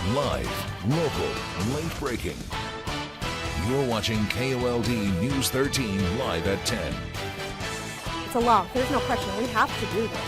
Live, local, late breaking. You're watching KOLD News 13 live at 10. It's a law. There's no question. We have to do this.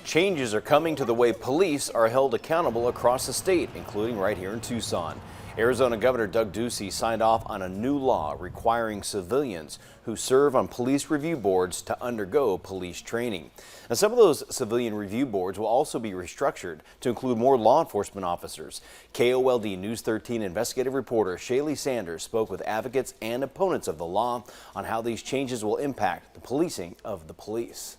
Changes are coming to the way police are held accountable across the state, including right here in Tucson. Arizona Governor Doug Ducey signed off on a new law requiring civilians who serve on police review boards to undergo police training. Now, some of those civilian review boards will also be restructured to include more law enforcement officers. KOLD News 13 investigative reporter Shaley spoke with advocates and opponents of the law on how these changes will impact the policing of the police.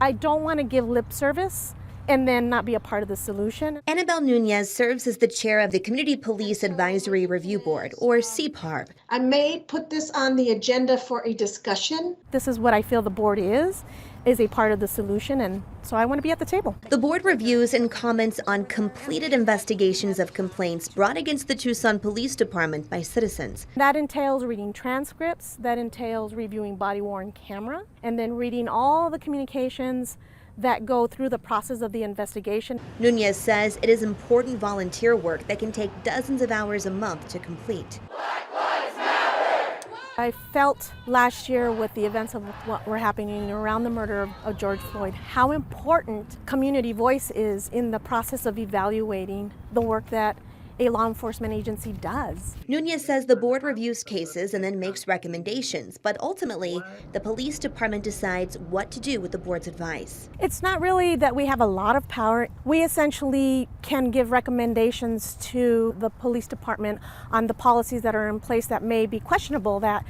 I don't want to give lip service and then not be a part of the solution. Annabelle Nunez serves as the chair of the Community Police Advisory Review Board, or CPARB. I may put this on the agenda for a discussion. This is what I feel the board is a part of the solution, and so I want to be at the table. The board reviews and comments on completed investigations of complaints brought against the Tucson Police Department by citizens. That entails reading transcripts, that entails reviewing body-worn camera, and then reading all the communications that go through the process of the investigation. Nunez says it is important volunteer work that can take dozens of hours a month to complete. I felt last year with the events of what were happening around the murder of George Floyd, how important community voice is in the process of evaluating the work that a law enforcement agency does. Nunez says the board reviews cases and then makes recommendations, but ultimately, the police department decides what to do with the board's advice. It's not really that we have a lot of power. We essentially can give recommendations to the police department on the policies that are in place that may be questionable, that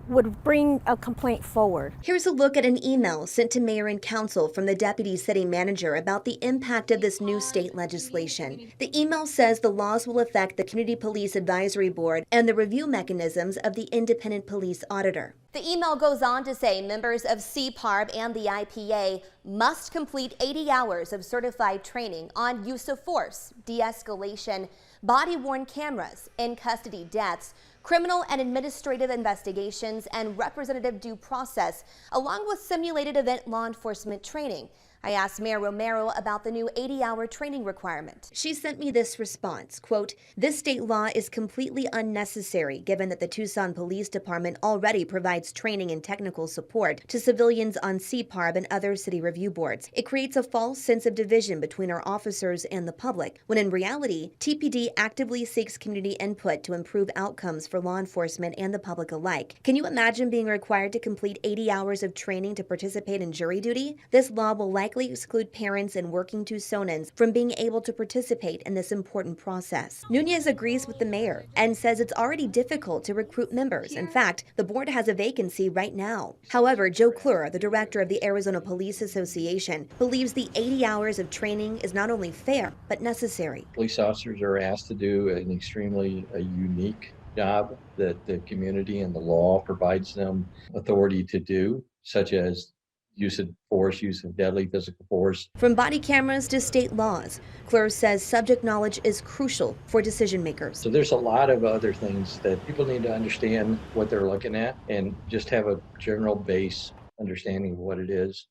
would bring a complaint forward. Here's a look at an email sent to mayor and council from the deputy city manager about the impact of this new state legislation. The email says the laws will affect the Community Police Advisory Board and the review mechanisms of the independent police auditor. The email goes on to say members of CPARB and the IPA must complete 80 hours of certified training on use of force, de-escalation, body-worn cameras, in-custody deaths, criminal and administrative investigations, and representative due process, along with simulated event law enforcement training. I asked Mayor Romero about the new 80-hour training requirement. She sent me this response, quote, "This state law is completely unnecessary given that the Tucson Police Department already provides training and technical support to civilians on CPARB and other city review boards. It creates a false sense of division between our officers and the public, when in reality, TPD actively seeks community input to improve outcomes for law enforcement and the public alike. Can you imagine being required to complete 80 hours of training to participate in jury duty? This law will likely exclude parents and working Tucsonans from being able to participate in this important process." Nunez agrees with the mayor and says it's already difficult to recruit members. In fact, the board has a vacancy right now. However, Joe Clure, the director of the Arizona Police Association, believes the 80 hours of training is not only fair, but necessary. Police officers are asked to do an extremely unique job that the community and the law provides them authority to do, such as use of force, use of deadly physical force. From body cameras to state laws, Clure says subject knowledge is crucial for decision makers. So there's a lot of other things that people need to understand what they're looking at and just have a general base understanding of what it is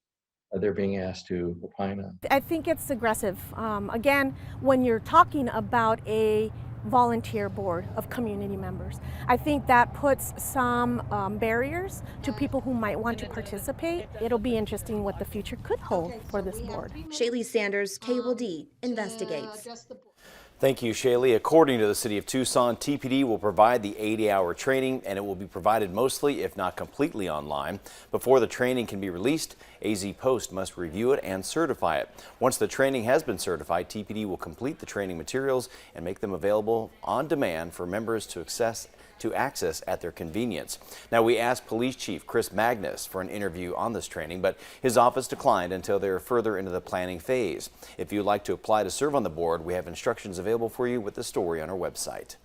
they're being asked to opine on. I think it's aggressive. Again, when you're talking about a volunteer board of community members, I think that puts some barriers to people who might want to participate. It'll be interesting what the future could hold for this board. Shaley Sanders, KOLD Investigates. Thank you, Shaley. According to the City of Tucson, TPD will provide the 80-hour training, and it will be provided mostly, if not completely, online. Before the training can be released, AZ Post must review it and certify it. Once the training has been certified, TPD will complete the training materials and make them available on demand for members to access at their convenience. Now, we asked Police Chief Chris Magnus for an interview on this training, but his office declined until they are further into the planning phase. If you'd like to apply to serve on the board, we have instructions available for you with the story on our website.